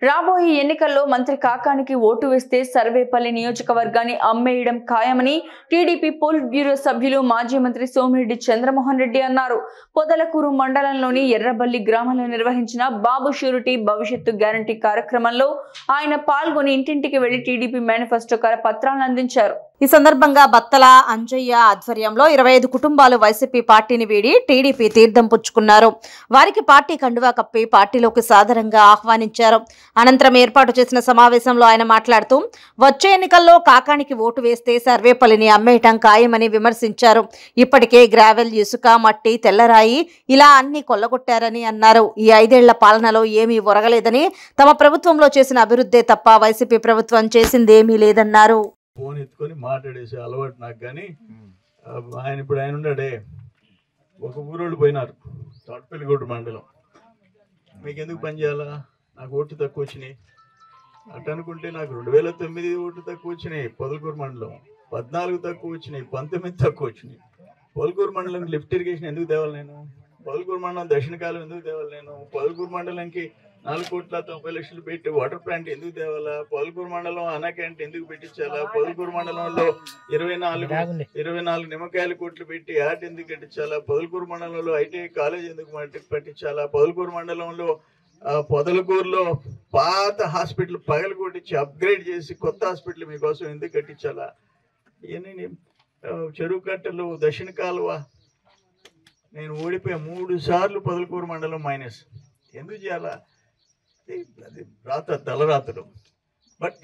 రాబోయే ఎన్నికల్లో మంత్రి కాకానికి ఓటు వేస్తే సర్వేపల్లి నియోజకవర్గాన్ని అమ్మేయడం ఖాయమని టీడీపీ పోలిట్ బ్యూరో సభ్యులు మాజీ మంత్రి సోమిరెడ్డి చంద్రమోహన్ రెడ్డి అన్నారు. పొదలకూరు మండలంలోని ఎర్రబల్లి గ్రామంలో నిర్వహించిన బాబు షూరిటీ భవిష్యత్తు గ్యారంటీ కార్యక్రమంలో ఆయన పాల్గొని ఇంటింటికి వెళ్లి టీడీపీ మేనిఫెస్టో పత్రాలను అందించారు. ఈ సందర్భంగా బత్తల అంజయ్య ఆధ్వర్యంలో 25 కుటుంబాలు వైసీపీ పార్టీని వీడి టీడీపీ తీర్థం పుచ్చుకున్నారు. వారికి పార్టీ కండువా కప్పి పార్టీలోకి సాదరంగా ఆహ్వానించారు. అనంతరం ఏర్పాటు చేసిన సమావేశంలో ఆయన మాట్లాడుతూ వచ్చే ఎన్నికల్లో కాకానికి ఓటు వేస్తే సర్వేపల్లిని అమ్మేయటం ఖాయమని విమర్శించారు. ఇప్పటికే గ్రావెల్, ఇసుక, మట్టి, తెల్లరాయి ఇలా అన్ని కొల్లగొట్టారని అన్నారు. ఈ 5 ఏళ్ల పాలనలో ఏమీ ఒరగలేదని, తమ ప్రభుత్వంలో చేసిన అభివృద్ధే తప్ప వైసీపీ ప్రభుత్వం చేసిందేమీ లేదన్నారు. ఫోన్ ఎత్తుకొని మాట్లాడేసే అలవాటు నాకు. కానీ ఇప్పుడు ఆయన ఉన్నాడే, ఒక ఊరోళ్ళు పోయినారు తోటపల్లిగూడ మండలం. మీకు ఎందుకు పని చేయాలా, నాకు ఓట్లు తక్కువ వచ్చినాయి అటు అనుకుంటే నాకు 2009 ఓట్లు తక్కువ వచ్చినాయి. పొదలకూరు మండలం 14 తక్కువ వచ్చినాయి, 19 తక్కువ వచ్చినాయి. పొదలకూరు మండలం లిఫ్ట్ ఇరిగేషన్ ఎందుకు తేవాలి నేను? పొదలకూరు మండలం దక్షిణకాలం ఎందుకు తేవాలి నేను? పొదలకూరు మండలంకి 4,90,00,000 పెట్టి వాటర్ ప్లాంట్ ఎందుకు తేవాలా? పొదలకూరు మండలం అన్నా క్యాంటీన్ ఎందుకు పెట్టించాలా? పొదలకూరు మండలంలో 24 నిమ్మకాయల కోట్లు పెట్టి యాడ్ ఎందుకు కట్టించాలా? పొదలకూరు మండలంలో ఐటీఐ కాలేజ్ ఎందుకు పెట్టించాలా? పొదలకూరు మండలంలో పొదలకూరులో పాత హాస్పిటల్ పగలు కొట్టించి అప్గ్రేడ్ చేసి కొత్త హాస్పిటల్ మీకోసం ఎందుకు కట్టించాలా? ఇవన్నీ చెరువు కట్టలు, దక్షిణ కాలువ. నేను ఓడిపోయా 3 సార్లు పొదలకూరు మండలం మైనస్. ఎందుకు చేయాలా? అది తలరాతలు. బట్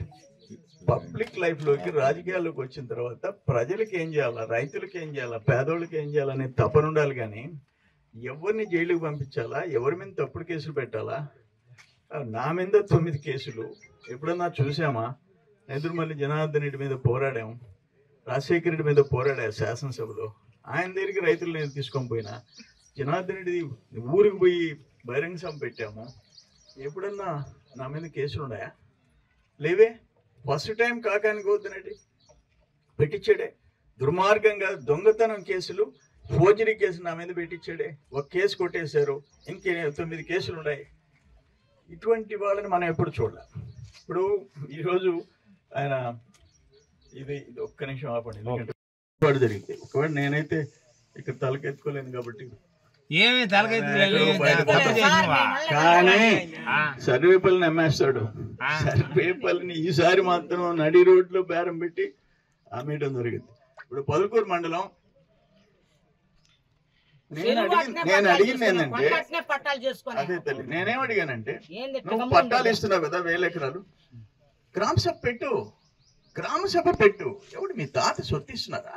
పబ్లిక్ లైఫ్లోకి, రాజకీయాల్లోకి వచ్చిన తర్వాత ప్రజలకి ఏం చేయాలా, రైతులకి ఏం చేయాలా, పేదోళ్ళకి ఏం చేయాలనే తపన ఉండాలి. కానీ ఎవరిని జైలుకి పంపించాలా, ఎవరి మీద తప్పుడు కేసులు పెట్టాలా? నా మీద 9 కేసులు ఎప్పుడన్నా చూసామా? నెదురుమల్లి జనార్దన్ రెడ్డి మీద పోరాడాం, రాజశేఖర రెడ్డి మీద పోరాడా శాసనసభలో. ఆయన దగ్గరికి రైతులు నేను తీసుకొని పోయినా. జనార్దన్ రెడ్డి ఊరికి పోయి బహిరంగ సభ పెట్టాము. ఎప్పుడన్నా నా మీద కేసులు ఉన్నాయా? లేవే. ఫస్ట్ టైం కాకానికి వద్దునండి పెట్టించాడే. దుర్మార్గంగా దొంగతనం కేసులు, ఫోర్జరీ కేసులు నా మీద పెట్టించాడే. ఒక కేసు కొట్టేశారు, ఇంకే 9 కేసులు ఉన్నాయి. ఇటువంటి వాళ్ళని మనం ఎప్పుడు చూడాలి. ఇప్పుడు ఈరోజు ఆయన ఇది ఒక్క నిమిషం ఆపండి, ఎందుకంటే వాడు జరిగితే ఒకవేళ నేనైతే ఇక్కడ తలకెత్తుకోలేను కాబట్టి. కానీ సర్వేపల్లిని అమ్మేస్తాడు. సర్వేపల్లిని ఈసారి మాత్రం నడి రోడ్లో బేరం పెట్టి అమ్మేయడం జరిగింది. ఇప్పుడు పొదలకూరు మండలం నేను అడిగింది ఏంటంటే, అదే తల్లి నేనేం అడిగానంటే, నువ్వు పట్టాలు ఇస్తున్నావు కదా 1000 ఎకరాలు, గ్రామసభ పెట్టు, గ్రామసభ పెట్టు. ఎవడు మీ తాత సొత్తిస్తున్నారా?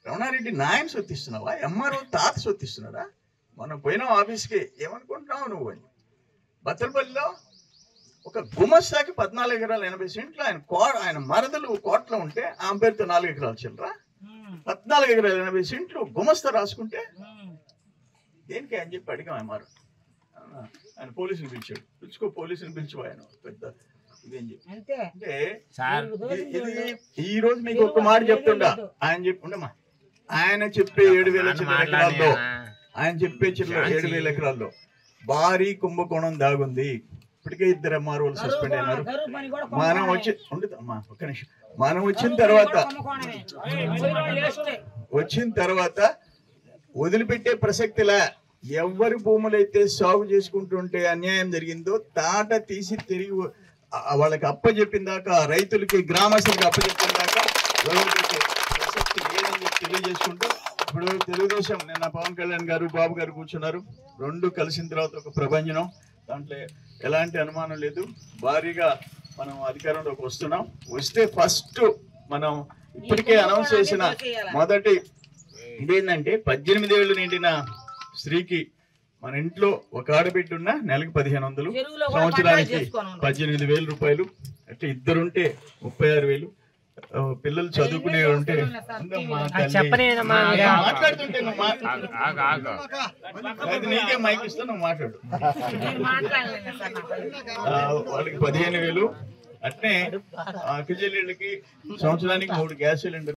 రమణారెడ్డి నాయన సొత్తిస్తున్నావా? ఎంఆర్ఓ తాత సొత్తిస్తున్నాడా? మనం పోయినాం ఆఫీస్కి, ఏమనుకుంటున్నావు నువ్వు అని. బత్తలపల్లిలో ఒక గుమస్తాకి 14 ఎకరాలు 80 సెంట్లు ఆయన మరదలు కోట్లో ఉంటే ఆమె పేరుతో 4 ఎకరాలు చిల్లరా. 14 ఎకరాలు 80 సెంట్లు గుమస్తా రాసుకుంటే దేనికి అని చెప్పి అడిగాం. ఎంఆర్ఓ ఆయన పోలీసుని పిలిచాడు. పోలీసుని పిలిచిపోయాను పెద్ద ఇదేం చెప్పి. అంటే ఈ రోజు మీకు ఒక మాట చెప్తుండా. ఆయన చెప్పి ఉండమ్మా, ఆయన చెప్పే 7,000 ఎకరాల్లో, ఆయన చెప్పే 7,000 ఎకరాల్లో భారీ కుంభకోణం దాగుంది. ఇప్పటికే 2 ఎంఆర్ఓలు సస్పెండ్ అయినారు. మనం వచ్చి ఉండదమ్మా ఒక్క నిమిషం. మనం వచ్చిన తర్వాత వదిలిపెట్టే ప్రసక్తిలా. ఎవరి భూములైతే సాగు చేసుకుంటుంటే అన్యాయం జరిగిందో తాట తీసి తిరిగి వాళ్ళకి అప్పచెప్పిన దాకా, రైతులకి గ్రామస్తులకి అప్పచెప్పిన దాకా వదిలిపెట్టే ప్రసక్తి లేదని చెప్పి తెలియజేసుకుంటూ, ఇప్పుడు తెలుగుదేశం నిన్న పవన్ కళ్యాణ్ గారు, బాబు గారు కూర్చున్నారు. 2 కలిసిన తర్వాత ఒక ప్రభంజనం. దాంట్లో ఎలాంటి అనుమానం లేదు. భారీగా మనం అధికారంలోకి వస్తున్నాం. వస్తే ఫస్ట్ మనం ఇప్పటికే అనౌన్స్ చేసిన మొదటి ఇదేంటంటే 18 ఏళ్ళు నిండిన స్త్రీకి మన ఇంట్లో ఒక ఆడబిడ్డ ఉన్న నెలకు 1,500, సంవత్సరానికి 18,000 రూపాయలు. అంటే 2 ఉంటే 36,000. పిల్లలు చదువుకునే ఉంటే మాట్లాడుతుంటే నీకే మైక్ ఇస్తా, నువ్వు మాట్లాడు. వాళ్ళకి 15,000. అట్నే కిచెన్ సంవత్సరానికి 3 గ్యాస్ సిలిండర్.